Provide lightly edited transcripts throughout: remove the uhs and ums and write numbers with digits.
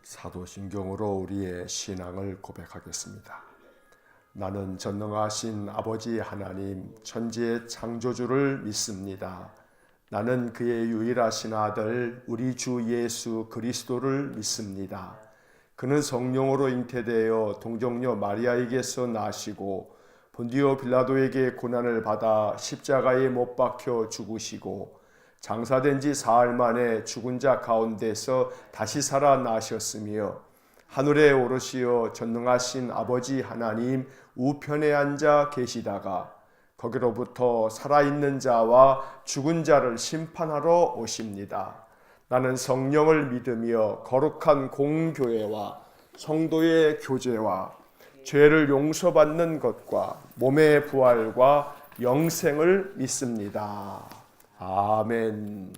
사도신경으로 우리의 신앙을 고백하겠습니다. 나는 전능하신 아버지 하나님 천지의 창조주를 믿습니다. 나는 그의 유일하신 아들 우리 주 예수 그리스도를 믿습니다. 그는 성령으로 잉태되어 동정녀 마리아에게서 나시고 본디오 빌라도에게 고난을 받아 십자가에 못 박혀 죽으시고 장사된 지 사흘 만에 죽은 자 가운데서 다시 살아나셨으며 하늘에 오르시어 전능하신 아버지 하나님 우편에 앉아 계시다가 거기로부터 살아있는 자와 죽은 자를 심판하러 오십니다. 나는 성령을 믿으며 거룩한 공교회와 성도의 교제와 죄를 용서받는 것과 몸의 부활과 영생을 믿습니다. 아멘.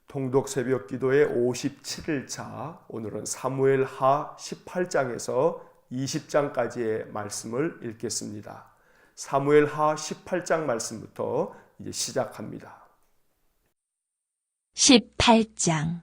통독 새벽 기도의 57일차, 오늘은 사무엘하 18장에서 20장까지의 말씀을 읽겠습니다. 사무엘하 18장 말씀부터 이제 시작합니다. 18장.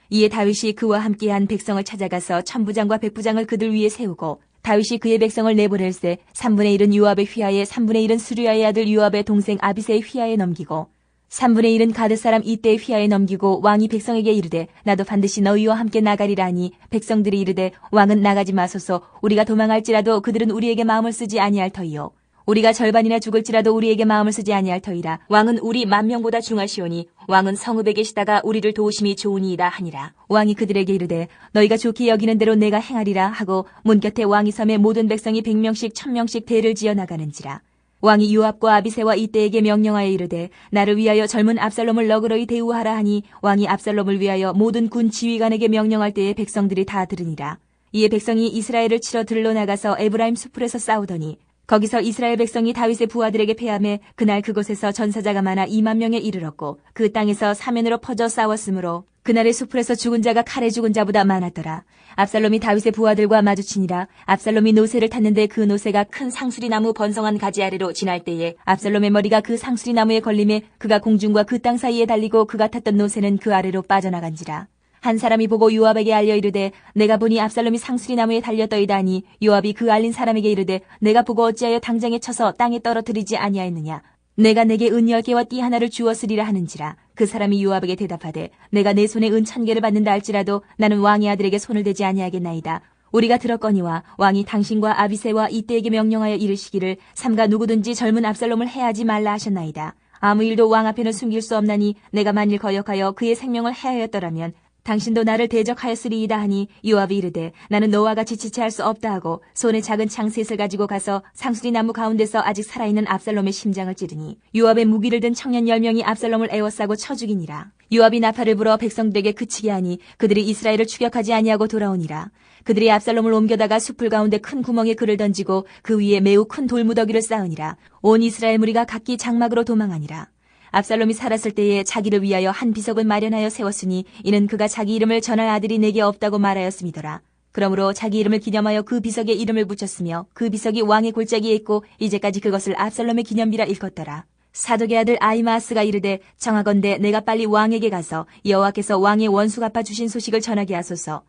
이에 다윗이 그와 함께한 백성을 찾아가서 천부장과 백부장을 그들 위에 세우고 다윗이 그의 백성을 내보낼세 3분의 1은 요압의 휘하에 3분의 1은 수르야의 아들 요압의 동생 아비새의 휘하에 넘기고 3분의 1은 가드 사람 이때의 휘하에 넘기고 왕이 백성에게 이르되 나도 반드시 너희와 함께 나가리라 하니 백성들이 이르되 왕은 나가지 마소서. 우리가 도망할지라도 그들은 우리에게 마음을 쓰지 아니할 터이요 우리가 절반이나 죽을지라도 우리에게 마음을 쓰지 아니할 터이라. 왕은 우리 10,000명보다 중하시오니 왕은 성읍에 계시다가 우리를 도우심이 좋으니이다 하니라. 왕이 그들에게 이르되 너희가 좋게 여기는 대로 내가 행하리라 하고 문 곁에 왕이 섬에 모든 백성이 100명씩 1000명씩 대를 지어 나가는지라. 왕이 요압과 아비새와 이때에게 명령하여 이르되 나를 위하여 젊은 압살롬을 너그러이 대우하라 하니 왕이 압살롬을 위하여 모든 군 지휘관에게 명령할 때에 백성들이 다 들으니라. 이에 백성이 이스라엘을 치러 들러 나가서 에브라임 수풀에서 싸우더니 거기서 이스라엘 백성이 다윗의 부하들에게 패하매 그날 그곳에서 전사자가 많아 20,000명에 이르렀고 그 땅에서 사면으로 퍼져 싸웠으므로 그날의 수풀에서 죽은 자가 칼에 죽은 자보다 많았더라. 압살롬이 다윗의 부하들과 마주치니라. 압살롬이 노새를 탔는데 그 노새가 큰 상수리나무 번성한 가지 아래로 지날 때에 압살롬의 머리가 그 상수리나무에 걸림에 그가 공중과 그 땅 사이에 달리고 그가 탔던 노새는 그 아래로 빠져나간지라. 한 사람이 보고 요압에게 알려 이르되 내가 보니 압살롬이 상수리나무에 달렸더이다 하니 요압이 그 알린 사람에게 이르되 내가 보고 어찌하여 당장에 쳐서 땅에 떨어뜨리지 아니하였느냐. 내가 내게 은 10개와 띠 하나를 주었으리라 하는지라. 그 사람이 요압에게 대답하되 내가 내 손에 은 1,000개를 받는다 할지라도 나는 왕의 아들에게 손을 대지 아니하겠나이다. 우리가 들었거니와 왕이 당신과 아비새와 이때에게 명령하여 이르시기를 삼가 누구든지 젊은 압살롬을 해하지 말라 하셨나이다. 아무 일도 왕 앞에는 숨길 수 없나니 내가 만일 거역하여 그의 생명을 해하였더라면 당신도 나를 대적하였으리이다 하니 요압이 이르되 나는 너와 같이 지체할 수 없다 하고 손에 작은 창 셋을 가지고 가서 상수리나무 가운데서 아직 살아있는 압살롬의 심장을 찌르니 요압의 무기를 든 청년 10명이 압살롬을 에워싸고 쳐 죽이니라. 요압이 나팔을 불어 백성들에게 그치게 하니 그들이 이스라엘을 추격하지 아니하고 돌아오니라. 그들이 압살롬을 옮겨다가 숲을 가운데 큰 구멍에 그를 던지고 그 위에 매우 큰 돌무더기를 쌓으니라. 온 이스라엘 무리가 각기 장막으로 도망하니라. 압살롬이 살았을 때에 자기를 위하여 한 비석을 마련하여 세웠으니 이는 그가 자기 이름을 전할 아들이 내게 없다고 말하였음이더라. 그러므로 자기 이름을 기념하여 그 비석에 이름을 붙였으며 그 비석이 왕의 골짜기에 있고 이제까지 그것을 압살롬의 기념비라 일컫더라. 사독의 아들 아히마아스가 이르되 청하건대 내가 빨리 왕에게 가서 여호와께서 왕의 원수 갚아 주신 소식을 전하게 하소서.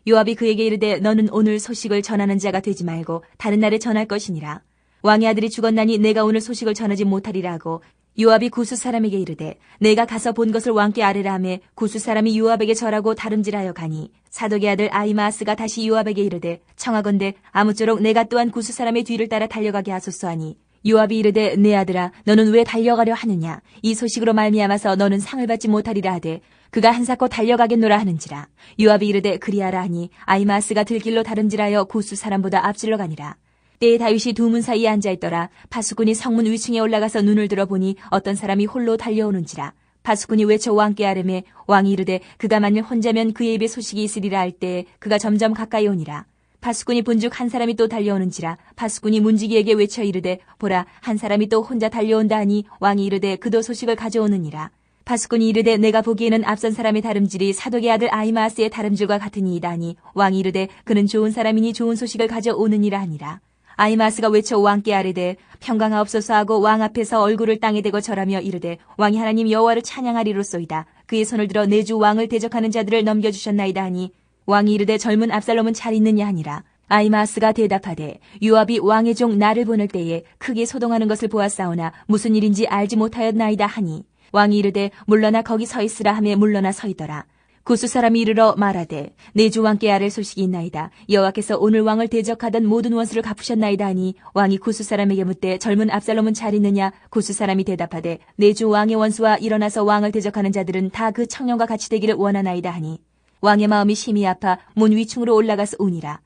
요압이 그에게 이르되 너는 오늘 소식을 전하는 자가 되지 말고 다른 날에 전할 것이니라. 왕의 아들이 죽었나니 내가 오늘 소식을 전하지 못하리라 하고 요압이 구스 사람에게 이르되 내가 가서 본 것을 왕께 아뢰라 하매 구스 사람이 요압에게 절하고 다름질하여 가니 사독의 아들 아히마아스가 다시 요압에게 이르되 청하건대 아무쪼록 내가 또한 구스 사람의 뒤를 따라 달려가게 하소서 하니 요압이 이르되 내 아들아 너는 왜 달려가려 하느냐. 이 소식으로 말미암아서 너는 상을 받지 못하리라 하되 그가 한사코 달려가겠노라 하는지라. 요압이 이르되 그리하라 하니 아히마아스가 들길로 다름질하여 구스 사람보다 앞질러 가니라. 때에 다윗이 두 문 사이에 앉아있더라. 파수꾼이 성문 위층에 올라가서 눈을 들어보니 어떤 사람이 홀로 달려오는지라. 파수꾼이 외쳐 왕께 아뢰매 왕이 이르되 그가 만일 혼자면 그의 입에 소식이 있으리라 할 때에 그가 점점 가까이 오니라. 파수꾼이 본즉 한 사람이 또 달려오는지라. 파수꾼이 문지기에게 외쳐 이르되 보라 한 사람이 또 혼자 달려온다 하니 왕이 이르되 그도 소식을 가져오느니라. 파수꾼이 이르되 내가 보기에는 앞선 사람의 다름질이 사독의 아들 아히마아스의 다름질과 같으니이다 하니 왕이 이르되 그는 좋은 사람이니 좋은 소식을 가져오느니라 하니라. 아히마아스가 외쳐 왕께 아뢰되 평강하옵소서 하고 왕 앞에서 얼굴을 땅에 대고 절하며 이르되 왕이 하나님 여호와를 찬양하리로소이다. 그의 손을 들어 내 주 왕을 대적하는 자들을 넘겨주셨나이다 하니 왕이 이르되 젊은 압살롬은 잘 있느냐 하니라. 아히마아스가 대답하되 요압이 왕의 종 나를 보낼 때에 크게 소동하는 것을 보았사오나 무슨 일인지 알지 못하였나이다 하니 왕이 이르되 물러나 거기 서 있으라 하며 물러나 서 있더라. 구스 사람이 이르러 말하되 내 주 왕께 아랠 소식이 있나이다. 여호와께서 오늘 왕을 대적하던 모든 원수를 갚으셨나이다 하니 왕이 구스 사람에게 묻되 젊은 압살롬은 잘 있느냐. 구스 사람이 대답하되 내 주 왕의 원수와 일어나서 왕을 대적하는 자들은 다 그 청년과 같이 되기를 원하나이다 하니 왕의 마음이 심히 아파 문 위층으로 올라가서 우니라.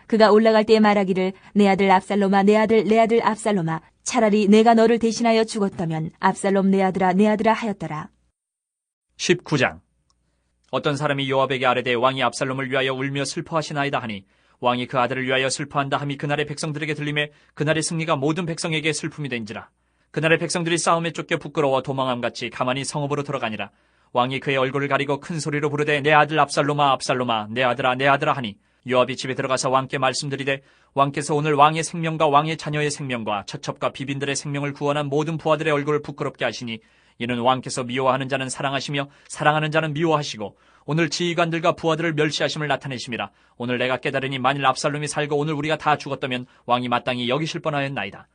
그가 올라갈 때에 말하기를 내 아들 압살롬아 내 아들 압살롬아 차라리 내가 너를 대신하여 죽었다면 압살롬 내 아들아 하였더라. 19장. 어떤 사람이 요압에게 아뢰되 왕이 압살롬을 위하여 울며 슬퍼하시나이다 하니 왕이 그 아들을 위하여 슬퍼한다 함이 그날의 백성들에게 들리매 그날의 승리가 모든 백성에게 슬픔이 된지라. 그날의 백성들이 싸움에 쫓겨 부끄러워 도망함같이 가만히 성읍으로 들어가니라. 왕이 그의 얼굴을 가리고 큰 소리로 부르되 내 아들 압살롬아 내 아들아 하니 요압이 집에 들어가서 왕께 말씀드리되 왕께서 오늘 왕의 생명과 왕의 자녀의 생명과 처첩과 비빈들의 생명을 구원한 모든 부하들의 얼굴을 부끄럽게 하시니 이는 왕께서 미워하는 자는 사랑하시며 사랑하는 자는 미워하시고 오늘 지휘관들과 부하들을 멸시하심을 나타내심이라. 오늘 내가 깨달으니 만일 압살롬이 살고 오늘 우리가 다 죽었다면 왕이 마땅히 여기실 뻔하였나이다.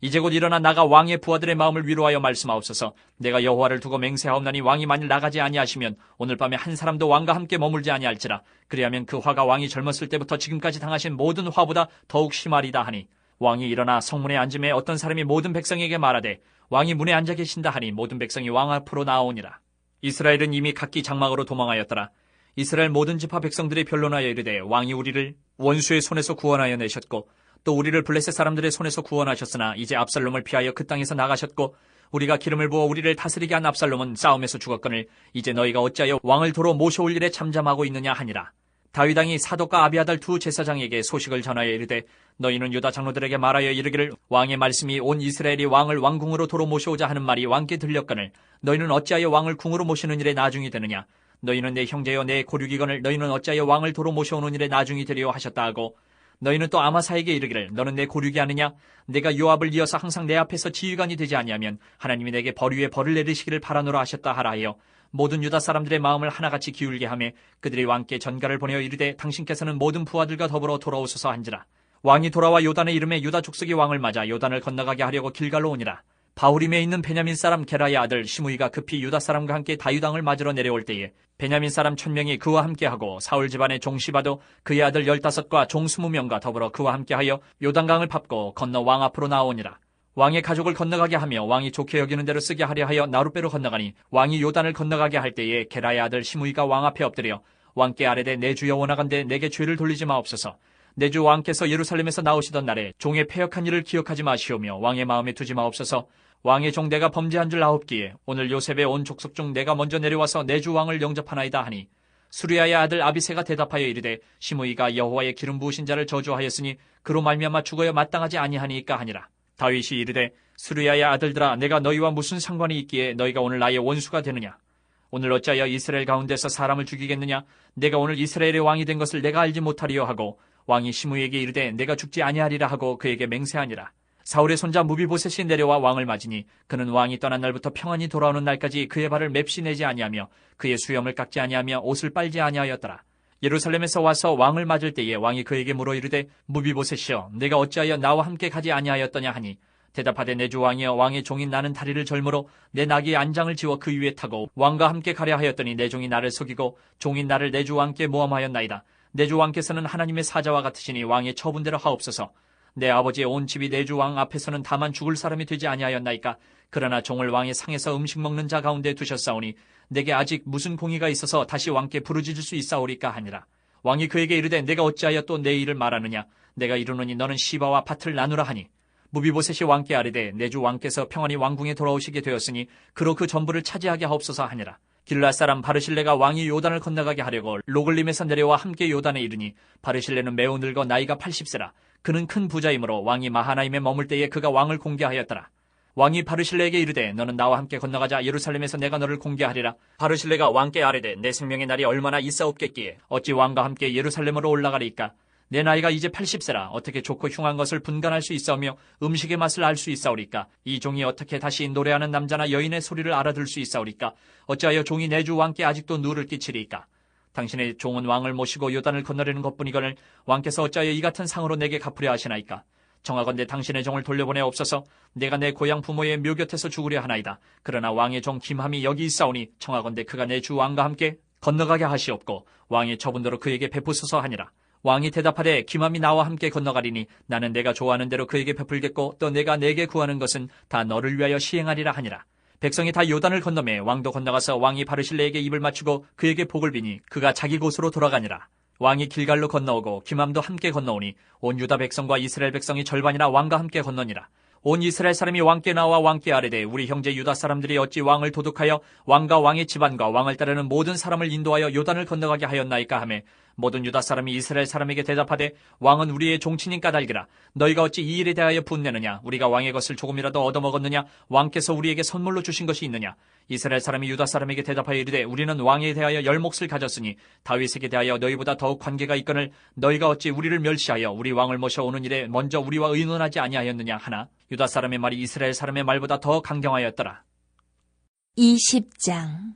이제 곧 일어나 나가 왕의 부하들의 마음을 위로하여 말씀하옵소서. 내가 여호와를 두고 맹세하옵나니 왕이 만일 나가지 아니하시면 오늘 밤에 한 사람도 왕과 함께 머물지 아니할지라. 그리하면 그 화가 왕이 젊었을 때부터 지금까지 당하신 모든 화보다 더욱 심하리다 하니 왕이 일어나 성문에 앉음에 어떤 사람이 모든 백성에게 말하되 왕이 문에 앉아 계신다 하니 모든 백성이 왕 앞으로 나아오니라. 이스라엘은 이미 각기 장막으로 도망하였더라. 이스라엘 모든 지파 백성들이 변론하여 이르되 왕이 우리를 원수의 손에서 구원하여 내셨고 또 우리를 블레셋 사람들의 손에서 구원하셨으나 이제 압살롬을 피하여 그 땅에서 나가셨고 우리가 기름을 부어 우리를 다스리게 한 압살롬은 싸움에서 죽었거늘 이제 너희가 어찌하여 왕을 도로 모셔올 일에 잠잠하고 있느냐 하니라. 다윗 왕이 사독과 아비아달 두 제사장에게 소식을 전하여 이르되 너희는 유다 장로들에게 말하여 이르기를 왕의 말씀이 온 이스라엘이 왕을 왕궁으로 도로 모셔오자 하는 말이 왕께 들렸거늘 너희는 어찌하여 왕을 궁으로 모시는 일에 나중이 되느냐. 너희는 내 형제여 내 고륙이거늘 너희는 어찌하여 왕을 도로 모셔오는 일에 나중이 되리요 하셨다 하고 너희는 또 아마사에게 이르기를 너는 내 고륙이 아니냐. 내가 요압을 이어서 항상 내 앞에서 지휘관이 되지 아니하면 하나님이 내게 벌 위에 벌을 내리시기를 바라노라 하셨다 하라 하여 모든 유다 사람들의 마음을 하나같이 기울게 하며 그들이 왕께 전가를 보내어 이르되 당신께서는 모든 부하들과 더불어 돌아오소서 한지라. 왕이 돌아와 요단의 이름에 유다 족속이 왕을 맞아 요단을 건너가게 하려고 길갈로 오니라. 바후림에 있는 베냐민 사람 게라의 아들 시므이가 급히 유다 사람과 함께 다윗 왕을 맞으러 내려올 때에 베냐민 사람 1000명이 그와 함께하고 사울 집안의 종 시바도 그의 아들 15과 종 20명과 더불어 그와 함께하여 요단강을 밟고 건너 왕 앞으로 나오니라. 왕의 가족을 건너가게 하며 왕이 좋게 여기는 대로 쓰게 하려 하여 나룻배로 건너가니 왕이 요단을 건너가게 할 때에 게라의 아들 시므이가 왕 앞에 엎드려 왕께 아뢰되 내 주여 원하건대 내게 죄를 돌리지 마옵소서. 내 주 왕께서 예루살렘에서 나오시던 날에 종의 패역한 일을 기억하지 마시오며 왕의 마음에 두지 마옵소서. 왕의 종 내가 범죄한 줄 아옵기에 오늘 요셉의 온 족속 중 내가 먼저 내려와서 내 주 왕을 영접하나이다 하니 수리아의 아들 아비새가 대답하여 이르되 시므이가 여호와의 기름 부으신 자를 저주하였으니 그로 말미암아 죽어야 마땅하지 아니하니까 하니라. 다윗이 이르되 수리아의 아들들아 내가 너희와 무슨 상관이 있기에 너희가 오늘 나의 원수가 되느냐. 오늘 어찌하여 이스라엘 가운데서 사람을 죽이겠느냐. 내가 오늘 이스라엘의 왕이 된 것을 내가 알지 못하리요 하고 왕이 시므이에게 이르되 내가 죽지 아니하리라 하고 그에게 맹세하니라. 사울의 손자 무비보셋이 내려와 왕을 맞으니 그는 왕이 떠난 날부터 평안히 돌아오는 날까지 그의 발을 맵시 내지 아니하며 그의 수염을 깎지 아니하며 옷을 빨지 아니하였더라. 예루살렘에서 와서 왕을 맞을 때에 왕이 그에게 물어 이르되 무비보셋이여 내가 어찌하여 나와 함께 가지 아니하였더냐 하니 대답하되 내 주 왕이여 왕의 종인 나는 다리를 절므로 내 나귀의 안장을 지워 그 위에 타고 왕과 함께 가려 하였더니 내 종이 나를 속이고 종인 나를 내 주 왕께 모함하였나이다. 내 주 왕께서는 하나님의 사자와 같으시니 왕의 처분대로 하옵소서. 내 아버지의 온 집이 내 주 왕 앞에서는 다만 죽을 사람이 되지 아니하였나이까. 그러나 종을 왕의 상에서 음식 먹는 자 가운데 두셨사오니 내게 아직 무슨 공의가 있어서 다시 왕께 부르짖을 수 있사오리까 하니라. 왕이 그에게 이르되 내가 어찌하여 또 내 일을 말하느냐. 내가 이르노니 너는 시바와 밭을 나누라 하니 무비보셋이 왕께 아뢰되 내 주 왕께서 평안히 왕궁에 돌아오시게 되었으니 그로 그 전부를 차지하게 하옵소서 하니라. 길앗 사람 바르실레가 왕이 요단을 건너가게 하려고 로글림에서 내려와 함께 요단에 이르니 바르실레는 매우 늙어 나이가 80세라. 그는 큰 부자이므로 왕이 마하나임에 머물 때에 그가 왕을 공개하였더라. 왕이 바르실레에게 이르되 너는 나와 함께 건너가자. 예루살렘에서 내가 너를 공개하리라. 바르실레가 왕께 아뢰되 내 생명의 날이 얼마나 있사옵겠기에 어찌 왕과 함께 예루살렘으로 올라가리이까. 내 나이가 이제 80세라. 어떻게 좋고 흉한 것을 분간할 수 있사오며 음식의 맛을 알 수 있사오리까. 이 종이 어떻게 다시 노래하는 남자나 여인의 소리를 알아들 수 있사오리까. 어찌하여 종이 내 주 왕께 아직도 누를 끼치리이까. 당신의 종은 왕을 모시고 요단을 건너려는 것뿐이거늘 왕께서 어찌하여 이 같은 상으로 내게 갚으려 하시나이까? 청하건대 당신의 종을 돌려보내옵소서. 내가 내 고향 부모의 묘 곁에서 죽으려 하나이다. 그러나 왕의 종 김함이 여기 있사오니 청하건대 그가 내 주 왕과 함께 건너가게 하시옵고 왕의 처분대로 그에게 베푸소서 하니라. 왕이 대답하되 김함이 나와 함께 건너가리니 나는 내가 좋아하는 대로 그에게 베풀겠고 또 내가 내게 구하는 것은 다 너를 위하여 시행하리라 하니라. 백성이 다 요단을 건너매 왕도 건너가서 왕이 바르실레에게 입을 맞추고 그에게 복을 비니 그가 자기 곳으로 돌아가니라. 왕이 길갈로 건너오고 김함도 함께 건너오니 온 유다 백성과 이스라엘 백성이 절반이나 왕과 함께 건너니라. 온 이스라엘 사람이 왕께 나와 왕께 아뢰되 우리 형제 유다 사람들이 어찌 왕을 도둑하여 왕과 왕의 집안과 왕을 따르는 모든 사람을 인도하여 요단을 건너가게 하였나이까 하매 모든 유다 사람이 이스라엘 사람에게 대답하되 왕은 우리의 종친인 까닭이라. 너희가 어찌 이 일에 대하여 분내느냐? 우리가 왕의 것을 조금이라도 얻어먹었느냐? 왕께서 우리에게 선물로 주신 것이 있느냐? 이스라엘 사람이 유다 사람에게 대답하여 이르되 우리는 왕에 대하여 열 몫을 가졌으니 다윗에게 대하여 너희보다 더욱 관계가 있거늘 너희가 어찌 우리를 멸시하여 우리 왕을 모셔오는 일에 먼저 우리와 의논하지 아니하였느냐 하나 유다 사람의 말이 이스라엘 사람의 말보다 더 강경하였더라. 20장.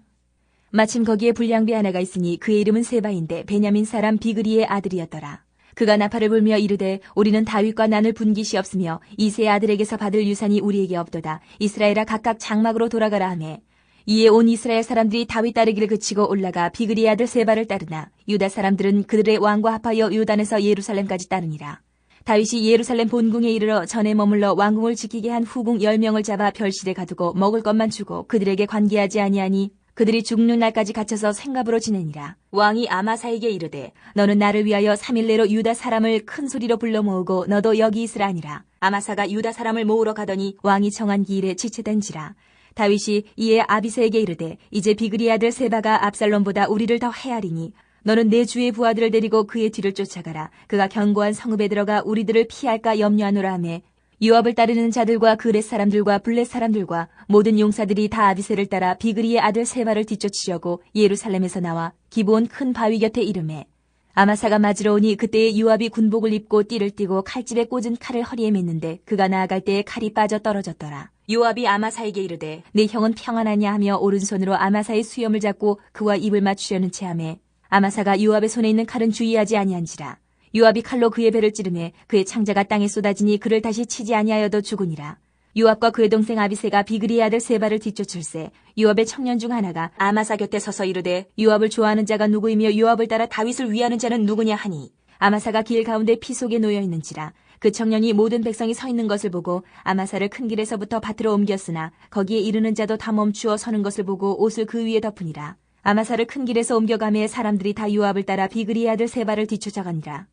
마침 거기에 불량배 하나가 있으니 그의 이름은 세바인데 베냐민 사람 비그리의 아들이었더라. 그가 나팔을 불며 이르되 우리는 다윗과 나눌 분깃이 없으며 이새의 아들에게서 받을 유산이 우리에게 없도다. 이스라엘아 각각 장막으로 돌아가라 하매 이에 온 이스라엘 사람들이 다윗 따르기를 그치고 올라가 비그리의 아들 세바를 따르나 유다 사람들은 그들의 왕과 합하여 요단에서 예루살렘까지 따르니라. 다윗이 예루살렘 본궁에 이르러 전에 머물러 왕궁을 지키게 한 후궁 10명을 잡아 별실에 가두고 먹을 것만 주고 그들에게 관계하지 아니하니 그들이 죽는 날까지 갇혀서 생갑으로 지내니라. 왕이 아마사에게 이르되 너는 나를 위하여 3일 내로 유다 사람을 큰 소리로 불러 모으고 너도 여기 있으라 하니라. 아마사가 유다 사람을 모으러 가더니 왕이 정한 기일에 지체된지라. 다윗이 이에 아비새에게 이르되 이제 비그리의 아들 세바가 압살롬보다 우리를 더 해하리니 너는 내 주의 부하들을 데리고 그의 뒤를 쫓아가라. 그가 견고한 성읍에 들어가 우리들을 피할까 염려하노라 하매 요압을 따르는 자들과 그렛 사람들과 블렛 사람들과 모든 용사들이 다 아비새를 따라 비그리의 아들 세바를 뒤쫓으려고 예루살렘에서 나와 기브온 큰 바위 곁에 이르매 아마사가 맞으러 오니 그때에 요압이 군복을 입고 띠를 띠고 칼집에 꽂은 칼을 허리에 맸는데 그가 나아갈 때에 칼이 빠져 떨어졌더라. 요압이 아마사에게 이르되 내 형은 평안하냐 하며 오른손으로 아마사의 수염을 잡고 그와 입을 맞추려는 체하매 아마사가 요압의 손에 있는 칼은 주의하지 아니한지라. 요압이 칼로 그의 배를 찌르매 그의 창자가 땅에 쏟아지니 그를 다시 치지 아니하여도 죽으니라. 요압과 그의 동생 아비새가 비그리의 아들 세바를 뒤쫓을세 요압의 청년 중 하나가 아마사 곁에 서서 이르되 요압을 좋아하는 자가 누구이며 요압을 따라 다윗을 위하는 자는 누구냐 하니 아마사가 길 가운데 피 속에 놓여 있는지라. 그 청년이 모든 백성이 서 있는 것을 보고 아마사를 큰 길에서부터 밭으로 옮겼으나 거기에 이르는 자도 다 멈추어 서는 것을 보고 옷을 그 위에 덮으니라. 아마사를 큰 길에서 옮겨가매 사람들이 다 요압을 따라 비그리의 아들 세바를 뒤쫓아가니라.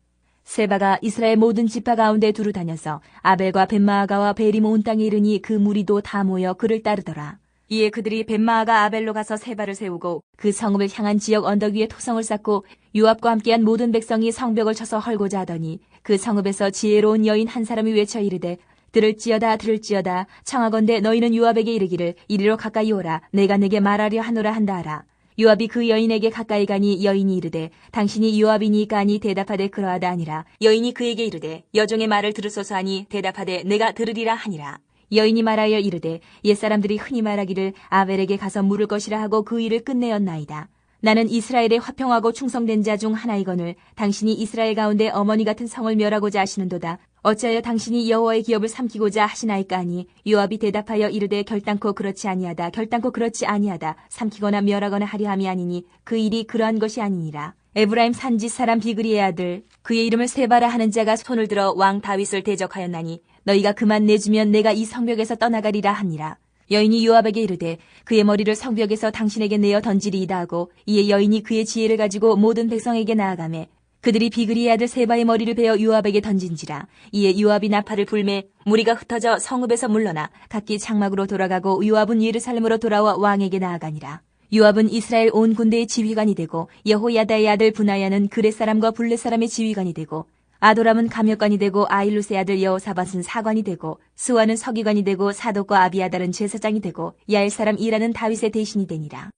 세바가 이스라엘 모든 지파 가운데 두루 다녀서 아벨과 벳마아가와 베림 온 땅에 이르니 그 무리도 다 모여 그를 따르더라. 이에 그들이 벳마아가 아벨로 가서 세바를 세우고 그 성읍을 향한 지역 언덕 위에 토성을 쌓고 요압과 함께한 모든 백성이 성벽을 쳐서 헐고자 하더니 그 성읍에서 지혜로운 여인 한 사람이 외쳐 이르되 들을지어다 들을지어다 청하건대 너희는 요압에게 이르기를 이리로 가까이 오라 내가 내게 말하려 하노라 한다 하라. 요압이 그 여인에게 가까이 가니 여인이 이르되 당신이 요압이니까 하니 대답하되 그러하다 아니라. 여인이 그에게 이르되 여종의 말을 들으소서 하니 대답하되 내가 들으리라 하니라. 여인이 말하여 이르되 옛사람들이 흔히 말하기를 아벨에게 가서 물을 것이라 하고 그 일을 끝내었나이다. 나는 이스라엘의 화평하고 충성된 자 중 하나이거늘 당신이 이스라엘 가운데 어머니 같은 성을 멸하고자 하시는도다. 어찌하여 당신이 여호와의 기업을 삼키고자 하시나이까 하니 요압이 대답하여 이르되 결단코 그렇지 아니하다 결단코 그렇지 아니하다 삼키거나 멸하거나 하려 함이 아니니 그 일이 그러한 것이 아니니라. 에브라임 산지 사람 비그리의 아들 그의 이름을 세바라 하는 자가 손을 들어 왕 다윗을 대적하였나니 너희가 그만 내주면 내가 이 성벽에서 떠나가리라 하니라. 여인이 요압에게 이르되 그의 머리를 성벽에서 당신에게 내어 던지리이다 하고 이에 여인이 그의 지혜를 가지고 모든 백성에게 나아가매 그들이 비그리의 아들 세바의 머리를 베어 요압에게 던진지라. 이에 요압이 나팔을 불매 무리가 흩어져 성읍에서 물러나 각기 장막으로 돌아가고 요압은 예루살렘으로 돌아와 왕에게 나아가니라. 요압은 이스라엘 온 군대의 지휘관이 되고 여호야다의 아들 브나야는 그렛 사람과 블렛 사람의 지휘관이 되고 아도람은 감역관이 되고 아일루스의 아들 여호사밧은 사관이 되고 스와는 서기관이 되고 사독과 아비아달은 제사장이 되고 야엘 사람 이라는 다윗의 대신이 되니라.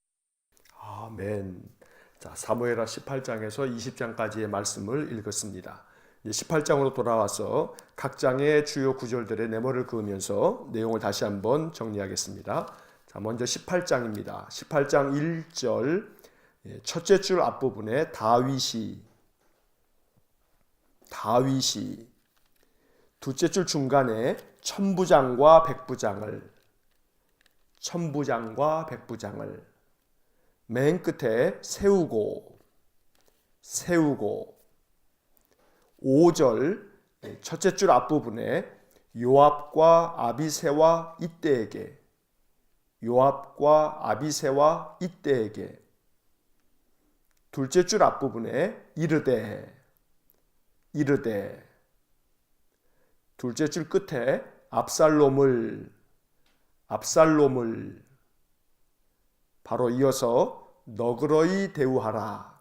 아멘. 자, 사무엘하 18장에서 20장까지의 말씀을 읽었습니다. 18장으로 돌아와서 각 장의 주요 구절들의 네모를 그으면서 내용을 다시 한번 정리하겠습니다. 자, 먼저 18장입니다. 18장 1절 첫째 줄 앞부분에 다윗이, 둘째 줄 중간에 천부장과 백부장을, 맨 끝에 세우고, 5절 첫째 줄 앞부분에 요압과 아비새와 이때에게, 둘째 줄 앞부분에 이르되, 둘째 줄 끝에 압살롬을, 바로 이어서 너그러이 대우하라.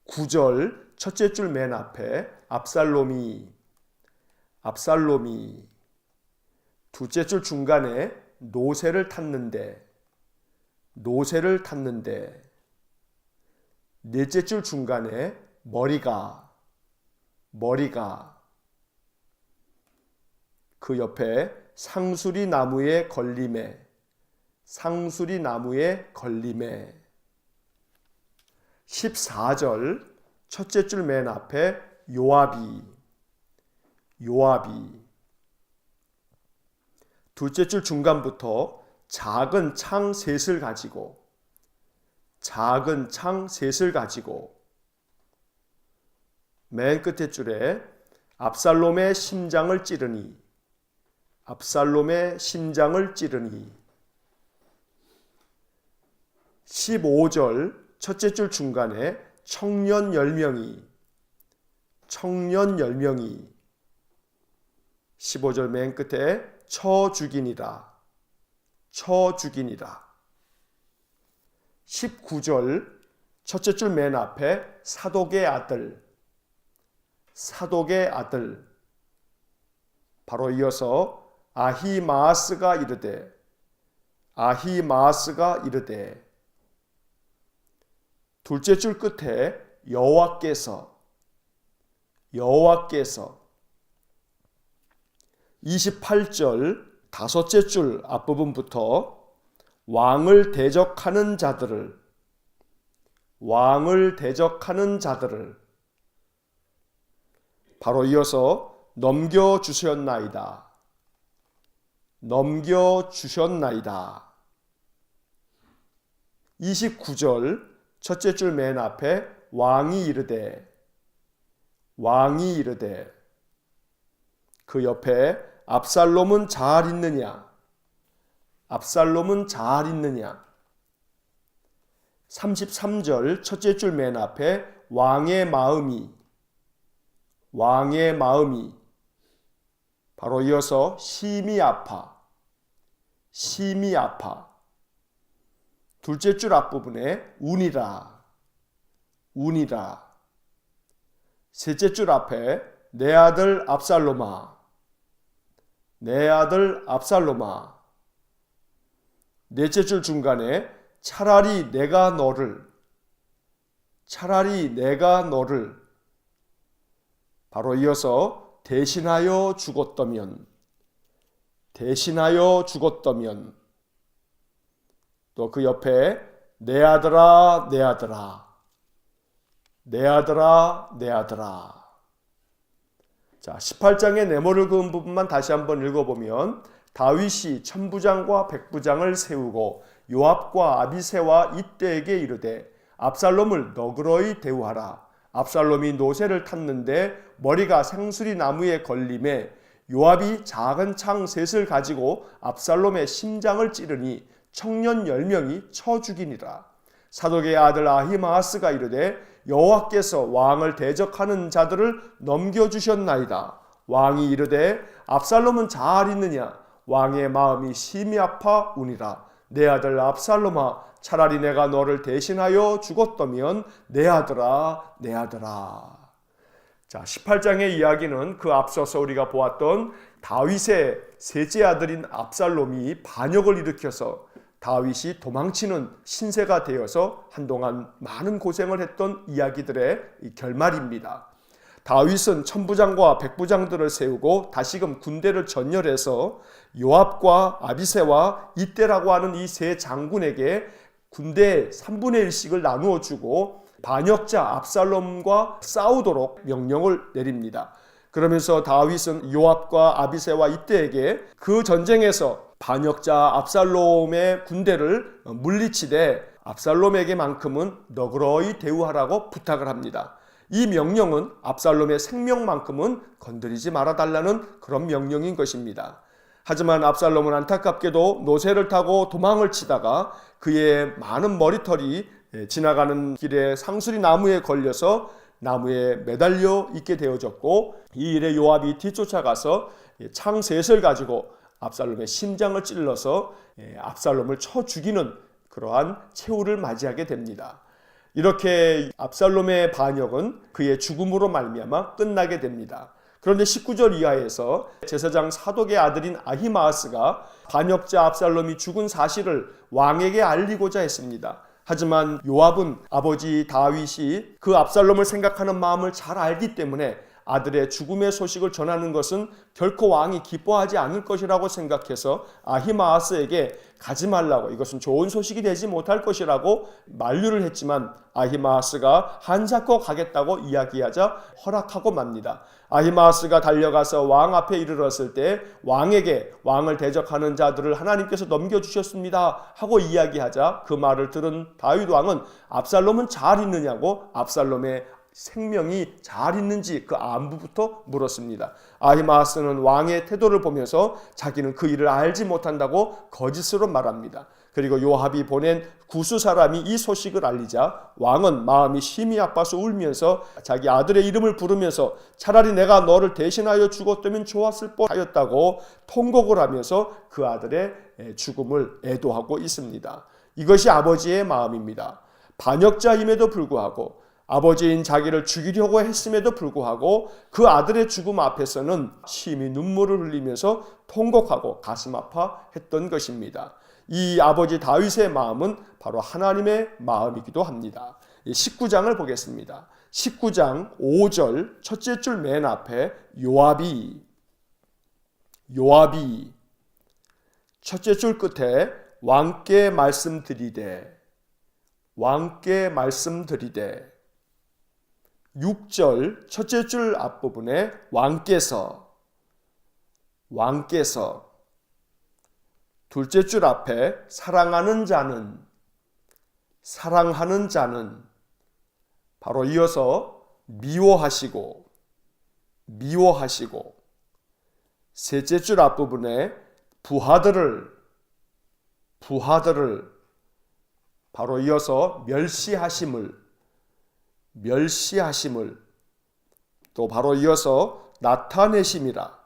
9절 첫째 줄 맨 앞에 압살롬이, 둘째 줄 중간에 노새를 탔는데, 넷째 줄 중간에 머리가, 그 옆에 상수리 나무에 걸림에, 14절 첫째 줄 맨 앞에 요압이, 둘째 줄 중간부터 작은 창 셋을 가지고, 맨 끝에 줄에 압살롬의 심장을 찌르니, 15절 첫째 줄 중간에 청년 10명이, 15절 맨 끝에 쳐 죽이니라. 19절 첫째 줄 맨 앞에 사독의 아들, 바로 이어서 아히마아스가 이르되, 둘째 줄 끝에 여호와께서, 28절 다섯째 줄 앞부분부터 왕을 대적하는 자들을, 바로 이어서 넘겨주셨나이다. 29절 첫째 줄 맨 앞에 왕이 이르되, 그 옆에 압살롬은 잘 있느냐, 33절 첫째 줄 맨 앞에 왕의 마음이, 바로 이어서 심히 아파, 둘째 줄 앞부분에 운이라, 셋째 줄 앞에 내 아들 압살롬아, 넷째 줄 중간에 차라리 내가 너를, 바로 이어서 대신하여 죽었다면, 또 그 옆에 내 아들아. 자, 18장의 네모를 그은 부분만 다시 한번 읽어보면 다윗이 천부장과 백부장을 세우고 요압과 아비새와 이때에게 이르되 압살롬을 너그러이 대우하라. 압살롬이 노새를 탔는데 머리가 상수리 나무에 걸림에 요압이 작은 창 셋을 가지고 압살롬의 심장을 찌르니 청년 10명이 쳐 죽이니라. 사독의 아들 아히마아스가 이르되 여호와께서 왕을 대적하는 자들을 넘겨주셨나이다. 왕이 이르되 압살롬은 잘 있느냐? 왕의 마음이 심히 아파 우니라. 내 아들 압살롬아, 차라리 내가 너를 대신하여 죽었다면 내 아들아. 자, 18장의 이야기는 그 앞서서 우리가 보았던 다윗의 셋째 아들인 압살롬이 반역을 일으켜서 다윗이 도망치는 신세가 되어서 한동안 많은 고생을 했던 이야기들의 결말입니다. 다윗은 천부장과 백부장들을 세우고 다시금 군대를 전열해서 요압과 아비새와 이때라고 하는 이 세 장군에게 군대 3분의 1씩을 나누어 주고 반역자 압살롬과 싸우도록 명령을 내립니다. 그러면서 다윗은 요압과 아비새와 이때에게 그 전쟁에서 반역자 압살롬의 군대를 물리치되 압살롬에게만큼은 너그러이 대우하라고 부탁을 합니다. 이 명령은 압살롬의 생명만큼은 건드리지 말아달라는 그런 명령인 것입니다. 하지만 압살롬은 안타깝게도 노새를 타고 도망을 치다가 그의 많은 머리털이 지나가는 길에 상수리 나무에 걸려서 나무에 매달려 있게 되어졌고, 이 일에 요압이 뒤쫓아가서 창 셋을 가지고 압살롬의 심장을 찔러서 압살롬을 쳐 죽이는 그러한 최후를 맞이하게 됩니다. 이렇게 압살롬의 반역은 그의 죽음으로 말미암아 끝나게 됩니다. 그런데 19절 이하에서 제사장 사독의 아들인 아히마아스가 반역자 압살롬이 죽은 사실을 왕에게 알리고자 했습니다. 하지만 요압은 아버지 다윗이 그 압살롬을 생각하는 마음을 잘 알기 때문에 아들의 죽음의 소식을 전하는 것은 결코 왕이 기뻐하지 않을 것이라고 생각해서 아히마아스에게 가지 말라고, 이것은 좋은 소식이 되지 못할 것이라고 만류를 했지만 아히마아스가 한사코 가겠다고 이야기하자 허락하고 맙니다. 아히마아스가 달려가서 왕 앞에 이르렀을 때 왕에게 왕을 대적하는 자들을 하나님께서 넘겨주셨습니다 하고 이야기하자 그 말을 들은 다윗 왕은 압살롬은 잘 있느냐고 압살롬의 생명이 잘 있는지 그 안부부터 물었습니다. 아히마아스는 왕의 태도를 보면서 자기는 그 일을 알지 못한다고 거짓으로 말합니다. 그리고 요압이 보낸 구스 사람이 이 소식을 알리자 왕은 마음이 심히 아파서 울면서 자기 아들의 이름을 부르면서 차라리 내가 너를 대신하여 죽었다면 좋았을 뻔하였다고 통곡을 하면서 그 아들의 죽음을 애도하고 있습니다. 이것이 아버지의 마음입니다. 반역자임에도 불구하고 아버지인 자기를 죽이려고 했음에도 불구하고 그 아들의 죽음 앞에서는 심히 눈물을 흘리면서 통곡하고 가슴 아파했던 것입니다. 이 아버지 다윗의 마음은 바로 하나님의 마음이기도 합니다. 19장을 보겠습니다. 19장 5절 첫째 줄 맨 앞에 요압이 첫째 줄 끝에 왕께 말씀드리되 6절 첫째 줄 앞부분에 왕께서 둘째 줄 앞에 사랑하는 자는 바로 이어서 미워하시고 셋째 줄 앞부분에 부하들을 바로 이어서 멸시하심을 또 바로 이어서 나타내심이라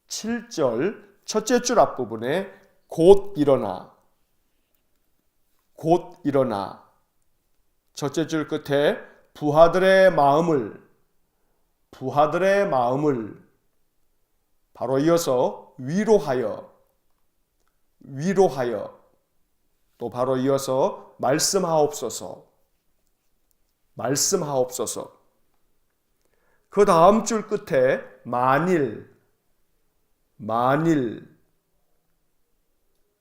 7절 첫째 줄 앞부분에 곧 일어나 첫째 줄 끝에 부하들의 마음을 바로 이어서 위로하여 또 바로 이어서 말씀하옵소서. 그 다음 줄 끝에 만일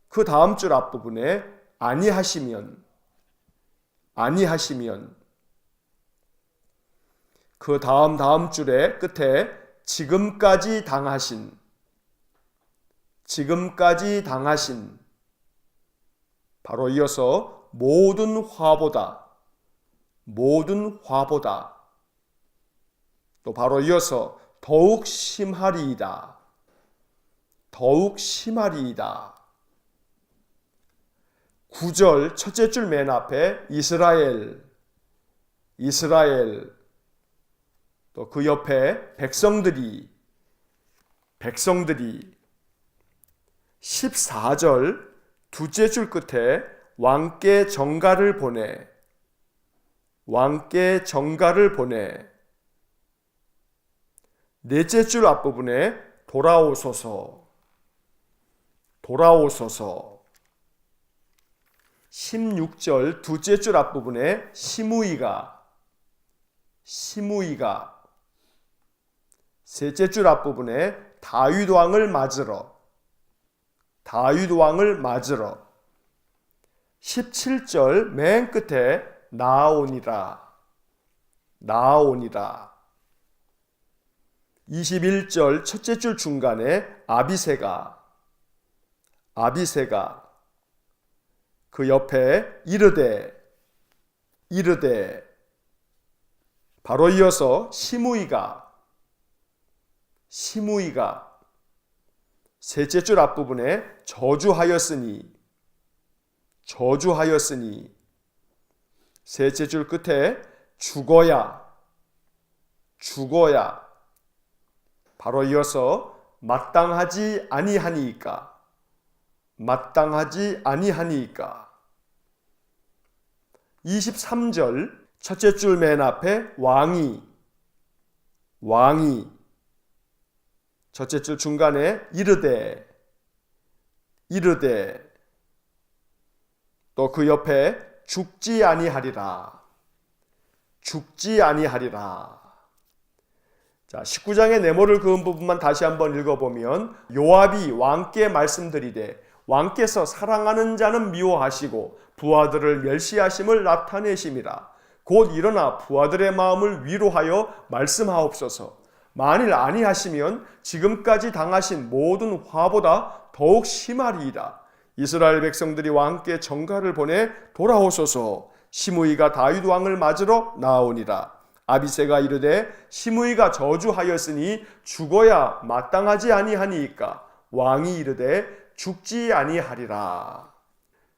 그 다음 줄 앞부분에 아니하시면 그 다음 줄의 끝에 지금까지 당하신 바로 이어서 모든 화보다 또 바로 이어서 더욱 심하리이다 9절 첫째 줄 맨 앞에 이스라엘 또 그 옆에 백성들이 14절 둘째 줄 끝에 왕께 정가를 보내 넷째 줄 앞부분에 돌아오소서 16절 두째 줄 앞부분에 시므이가, 셋째 줄 앞부분에 다윗 왕을 맞으러, 17절 맨 끝에 나아오니라, 21절 첫째 줄 중간에 아비새가, 그 옆에 이르되, 바로 이어서 시므이가, 셋째 줄 앞부분에 저주하였으니, 셋째 줄 끝에 죽어야, 바로 이어서 마땅하지 아니하니이까, 23절 첫째 줄 맨 앞에 왕이, 첫째 줄 중간에 이르되, 또 그 옆에 죽지 아니하리라. 자, 19장의 네모를 그은 부분만 다시 한번 읽어보면 요압이 왕께 말씀드리되 왕께서 사랑하는 자는 미워하시고 부하들을 멸시하심을 나타내심이라. 곧 일어나 부하들의 마음을 위로하여 말씀하옵소서. 만일 아니하시면 지금까지 당하신 모든 화보다 더욱 심하리이다. 이스라엘 백성들이 왕께 전가를 보내 돌아오소서. 시므이가 다윗 왕을 맞으러 나오니라. 아비새가 이르되 시므이가 저주하였으니 죽어야 마땅하지 아니하니이까. 왕이 이르되 죽지 아니하리라.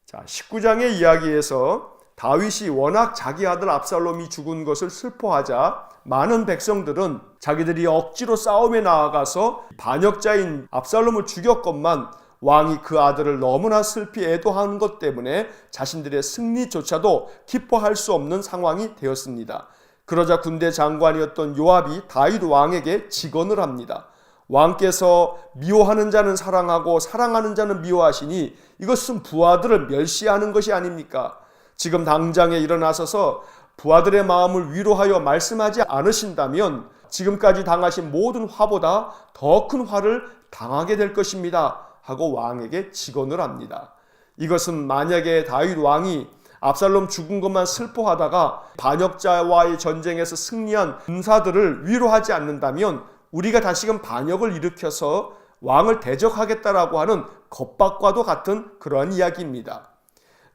자, 19장의 이야기에서 다윗이 워낙 자기 아들 압살롬이 죽은 것을 슬퍼하자 많은 백성들은 자기들이 억지로 싸움에 나아가서 반역자인 압살롬을 죽였건만 왕이 그 아들을 너무나 슬피 애도하는 것 때문에 자신들의 승리조차도 기뻐할 수 없는 상황이 되었습니다. 그러자 군대 장관이었던 요압이 다윗 왕에게 직언을 합니다. 왕께서 미워하는 자는 사랑하고 사랑하는 자는 미워하시니 이것은 부하들을 멸시하는 것이 아닙니까? 지금 당장에 일어나서서 부하들의 마음을 위로하여 말씀하지 않으신다면 지금까지 당하신 모든 화보다 더 큰 화를 당하게 될 것입니다. 하고 왕에게 직언을 합니다. 이것은 만약에 다윗 왕이 압살롬 죽은 것만 슬퍼하다가 반역자와의 전쟁에서 승리한 군사들을 위로하지 않는다면 우리가 다시금 반역을 일으켜서 왕을 대적하겠다라고 하는 겁박과도 같은 그러한 이야기입니다.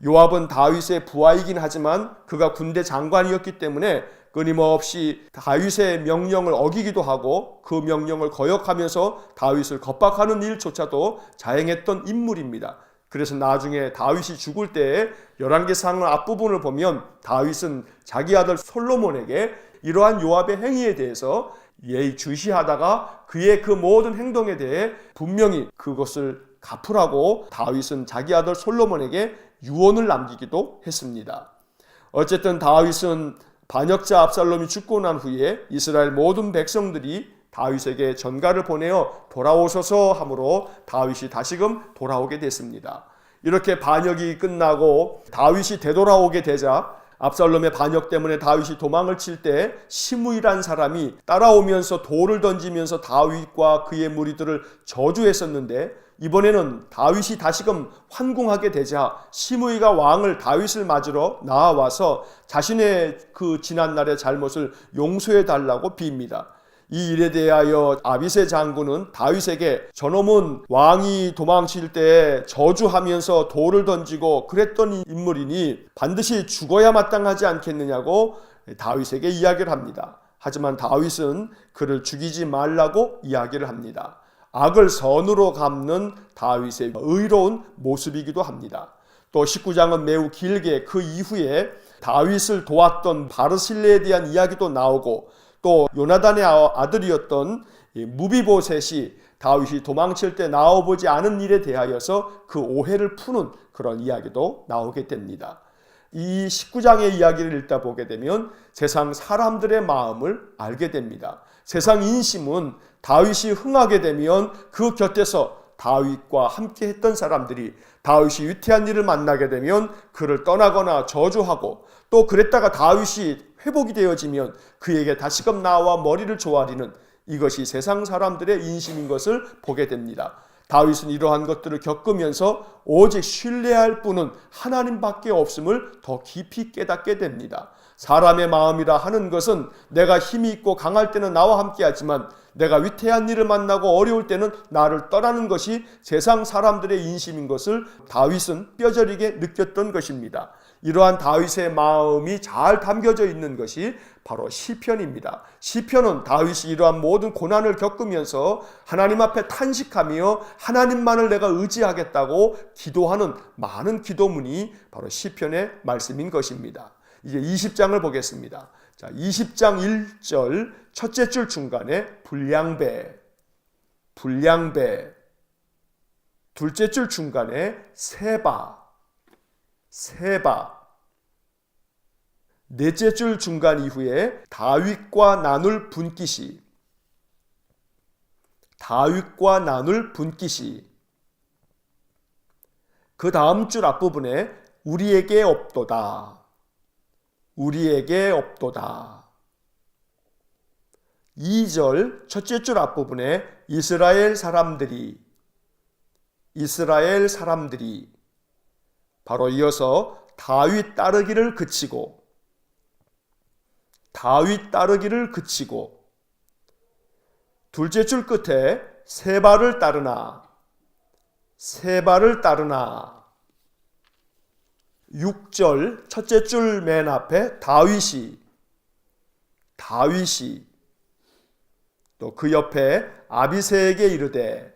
요압은 다윗의 부하이긴 하지만 그가 군대 장관이었기 때문에 끊임없이 다윗의 명령을 어기기도 하고 그 명령을 거역하면서 다윗을 겁박하는 일조차도 자행했던 인물입니다. 그래서 나중에 다윗이 죽을 때에 열왕기상 앞부분을 보면 다윗은 자기 아들 솔로몬에게 이러한 요압의 행위에 대해서 예의주시하다가 그의 그 모든 행동에 대해 분명히 그것을 갚으라고 다윗은 자기 아들 솔로몬에게 유언을 남기기도 했습니다. 어쨌든 다윗은 반역자 압살롬이 죽고 난 후에 이스라엘 모든 백성들이 다윗에게 전가를 보내어 돌아오소서 하므로 다윗이 다시금 돌아오게 됐습니다. 이렇게 반역이 끝나고 다윗이 되돌아오게 되자 압살롬의 반역 때문에 다윗이 도망을 칠 때 시므이란 사람이 따라오면서 돌을 던지면서 다윗과 그의 무리들을 저주했었는데 이번에는 다윗이 다시금 환궁하게 되자 시므이가 왕을 다윗을 맞으러 나와서 자신의 그 지난날의 잘못을 용서해 달라고 빕니다. 이 일에 대하여 아비새 장군은 다윗에게 저놈은 왕이 도망칠 때 저주하면서 돌을 던지고 그랬던 인물이니 반드시 죽어야 마땅하지 않겠느냐고 다윗에게 이야기를 합니다. 하지만 다윗은 그를 죽이지 말라고 이야기를 합니다. 악을 선으로 갚는 다윗의 의로운 모습이기도 합니다. 또 19장은 매우 길게 그 이후에 다윗을 도왔던 바르실레에 대한 이야기도 나오고 또 요나단의 아들이었던 무비보셋이 다윗이 도망칠 때 나와보지 않은 일에 대하여서 그 오해를 푸는 그런 이야기도 나오게 됩니다. 이 19장의 이야기를 읽다 보게 되면 세상 사람들의 마음을 알게 됩니다. 세상 인심은 다윗이 흥하게 되면 그 곁에서 다윗과 함께 했던 사람들이 다윗이 위태한 일을 만나게 되면 그를 떠나거나 저주하고, 또 그랬다가 다윗이 회복이 되어지면 그에게 다시금 나와 머리를 조아리는, 이것이 세상 사람들의 인심인 것을 보게 됩니다. 다윗은 이러한 것들을 겪으면서 오직 신뢰할 분은 하나님밖에 없음을 더 깊이 깨닫게 됩니다. 사람의 마음이라 하는 것은 내가 힘이 있고 강할 때는 나와 함께 하지만 내가 위태한 일을 만나고 어려울 때는 나를 떠나는 것이 세상 사람들의 인심인 것을 다윗은 뼈저리게 느꼈던 것입니다. 이러한 다윗의 마음이 잘 담겨져 있는 것이 바로 시편입니다. 시편은 다윗이 이러한 모든 고난을 겪으면서 하나님 앞에 탄식하며 하나님만을 내가 의지하겠다고 기도하는 많은 기도문이 바로 시편의 말씀인 것입니다. 이제 20장을 보겠습니다. 자, 20장 1절 첫째 줄 중간에 불량배, 둘째 줄 중간에 세바, 넷째 줄 중간 이후에 다윗과 나눌 분깃이, 그 다음 줄 앞부분에 우리에게 없도다. 2절 첫째 줄 앞부분에 이스라엘 사람들이, 바로 이어서 다윗 따르기를 그치고, 둘째 줄 끝에 세바를 따르나, 6절 첫째 줄 맨 앞에 다윗이, 또 그 옆에 아비새에게 이르되,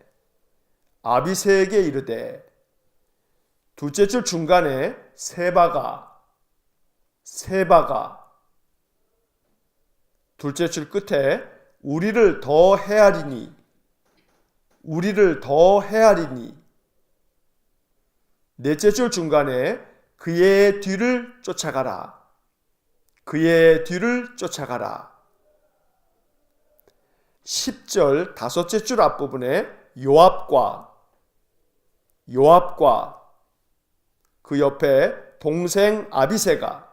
둘째 줄 중간에 세바가, 둘째 줄 끝에 우리를 더 헤아리니, 넷째 줄 중간에 그의 뒤를 쫓아가라. 10절 다섯째 줄 앞부분에 요압과 그 옆에 동생 아비새가,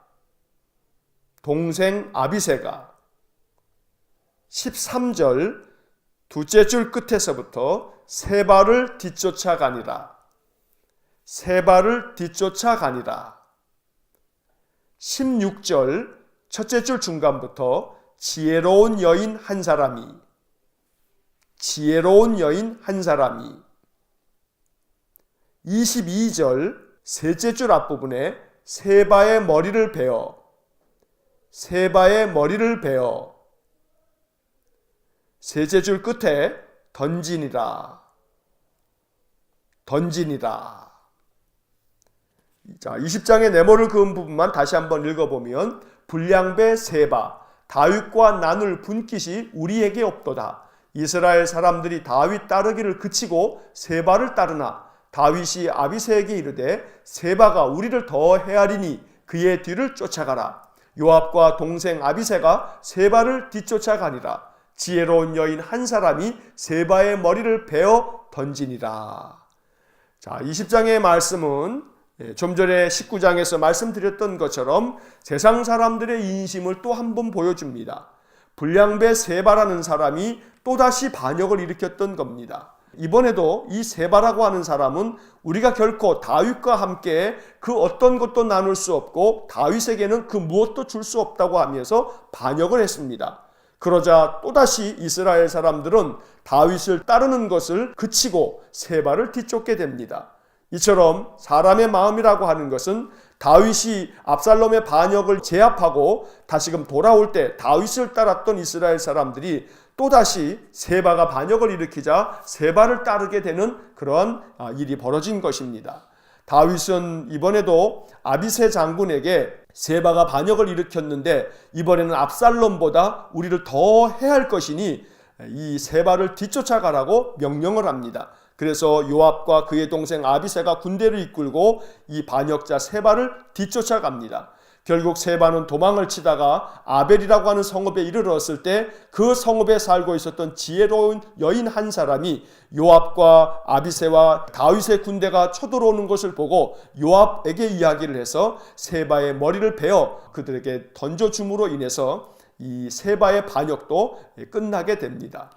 13절 둘째 줄 끝에서부터 세바를 뒤쫓아가니라. 16절 첫째 줄 중간부터 지혜로운 여인 한 사람이, 22절 셋째 줄 앞부분에 세바의 머리를 베어, 셋째 줄 끝에 던지니라. 자, 20장의 네모를 그은 부분만 다시 한번 읽어보면 불량배 세바, 다윗과 나눌 분깃이 우리에게 없도다. 이스라엘 사람들이 다윗 따르기를 그치고 세바를 따르나 다윗이 아비새에게 이르되 세바가 우리를 더 헤아리니 그의 뒤를 쫓아가라. 요압과 동생 아비새가 세바를 뒤쫓아가니라. 지혜로운 여인 한 사람이 세바의 머리를 베어 던지니라. 자, 20장의 말씀은 좀 전에 19장에서 말씀드렸던 것처럼 세상 사람들의 인심을 또 한 번 보여줍니다. 불량배 세바라는 사람이 또다시 반역을 일으켰던 겁니다. 이번에도 이 세바라고 하는 사람은 우리가 결코 다윗과 함께 그 어떤 것도 나눌 수 없고 다윗에게는 그 무엇도 줄 수 없다고 하면서 반역을 했습니다. 그러자 또다시 이스라엘 사람들은 다윗을 따르는 것을 그치고 세바를 뒤쫓게 됩니다. 이처럼 사람의 마음이라고 하는 것은 다윗이 압살롬의 반역을 제압하고 다시금 돌아올 때 다윗을 따랐던 이스라엘 사람들이 또다시 세바가 반역을 일으키자 세바를 따르게 되는 그러한 일이 벌어진 것입니다. 다윗은 이번에도 아비새 장군에게 세바가 반역을 일으켰는데 이번에는 압살롬보다 우리를 더 해할 것이니 이 세바를 뒤쫓아가라고 명령을 합니다. 그래서 요압과 그의 동생 아비새가 군대를 이끌고 이 반역자 세바를 뒤쫓아갑니다. 결국 세바는 도망을 치다가 아벨이라고 하는 성읍에 이르렀을 때 그 성읍에 살고 있었던 지혜로운 여인 한 사람이 요압과 아비새와 다윗의 군대가 쳐들어오는 것을 보고 요압에게 이야기를 해서 세바의 머리를 베어 그들에게 던져줌으로 인해서 이 세바의 반역도 끝나게 됩니다.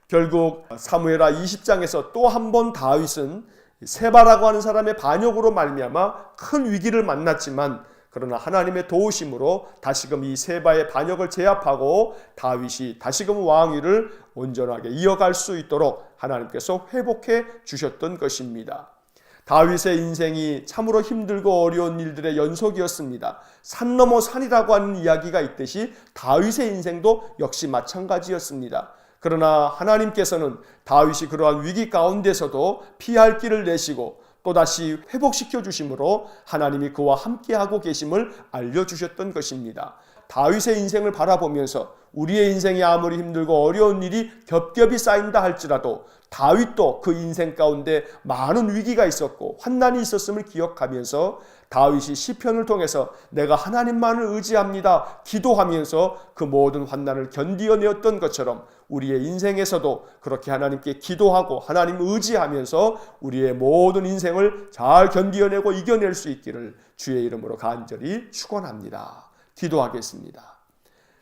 결국 사무엘하 20장에서 또 한 번 다윗은 세바라고 하는 사람의 반역으로 말미암아 큰 위기를 만났지만 그러나 하나님의 도우심으로 다시금 이 세바의 반역을 제압하고 다윗이 다시금 왕위를 온전하게 이어갈 수 있도록 하나님께서 회복해 주셨던 것입니다. 다윗의 인생이 참으로 힘들고 어려운 일들의 연속이었습니다. 산 넘어 산이라고 하는 이야기가 있듯이 다윗의 인생도 역시 마찬가지였습니다. 그러나 하나님께서는 다윗이 그러한 위기 가운데서도 피할 길을 내시고 또다시 회복시켜 주심으로 하나님이 그와 함께하고 계심을 알려주셨던 것입니다. 다윗의 인생을 바라보면서 우리의 인생이 아무리 힘들고 어려운 일이 겹겹이 쌓인다 할지라도 다윗도 그 인생 가운데 많은 위기가 있었고 환난이 있었음을 기억하면서 다윗이 시편을 통해서 내가 하나님만을 의지합니다 기도하면서 그 모든 환난을 견디어내었던 것처럼 우리의 인생에서도 그렇게 하나님께 기도하고 하나님 의지하면서 우리의 모든 인생을 잘 견디어내고 이겨낼 수 있기를 주의 이름으로 간절히 축원합니다. 기도하겠습니다.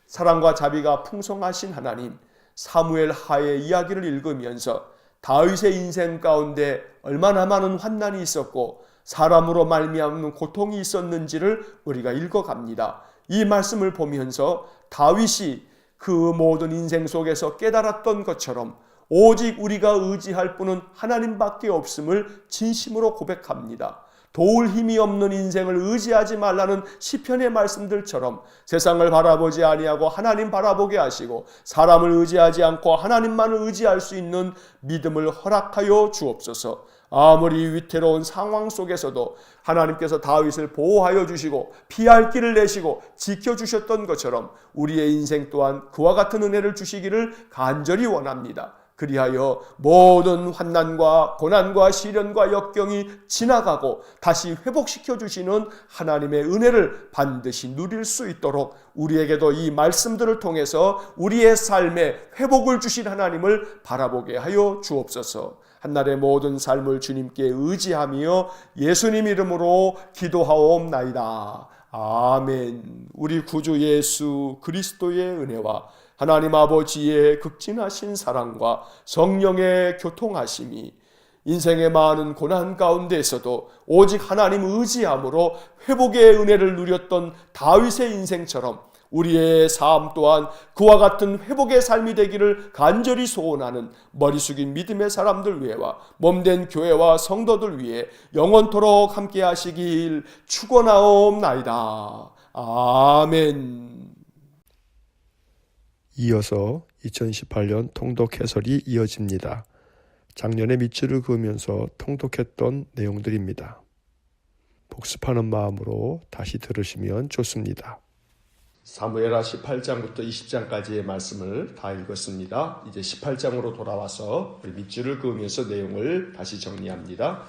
사랑과 자비가 풍성하신 하나님, 사무엘 하의 이야기를 읽으면서 다윗의 인생 가운데 얼마나 많은 환난이 있었고 사람으로 말미암는 고통이 있었는지를 우리가 읽어갑니다. 이 말씀을 보면서 다윗이 그 모든 인생 속에서 깨달았던 것처럼 오직 우리가 의지할 분은 하나님밖에 없음을 진심으로 고백합니다. 도울 힘이 없는 인생을 의지하지 말라는 시편의 말씀들처럼 세상을 바라보지 아니하고 하나님 바라보게 하시고 사람을 의지하지 않고 하나님만을 의지할 수 있는 믿음을 허락하여 주옵소서. 아무리 위태로운 상황 속에서도 하나님께서 다윗을 보호하여 주시고 피할 길을 내시고 지켜주셨던 것처럼 우리의 인생 또한 그와 같은 은혜를 주시기를 간절히 원합니다. 그리하여 모든 환난과 고난과 시련과 역경이 지나가고 다시 회복시켜 주시는 하나님의 은혜를 반드시 누릴 수 있도록 우리에게도 이 말씀들을 통해서 우리의 삶에 회복을 주신 하나님을 바라보게 하여 주옵소서. 한날의 모든 삶을 주님께 의지하며 예수님 이름으로 기도하옵나이다. 아멘. 우리 구주 예수 그리스도의 은혜와 하나님 아버지의 극진하신 사랑과 성령의 교통하심이 인생의 많은 고난 가운데에서도 오직 하나님 의지함으로 회복의 은혜를 누렸던 다윗의 인생처럼 우리의 삶 또한 그와 같은 회복의 삶이 되기를 간절히 소원하는 머리 숙인 믿음의 사람들 위해와 몸된 교회와 성도들 위해 영원토록 함께 하시길 축원하옵나이다. 아멘. 이어서 2018년 통독 해설이 이어집니다. 작년에 밑줄을 그으면서 통독했던 내용들입니다. 복습하는 마음으로 다시 들으시면 좋습니다. 사무엘하 18장부터 20장까지의 말씀을 다 읽었습니다. 이제 18장으로 돌아와서 밑줄을 그으면서 내용을 다시 정리합니다.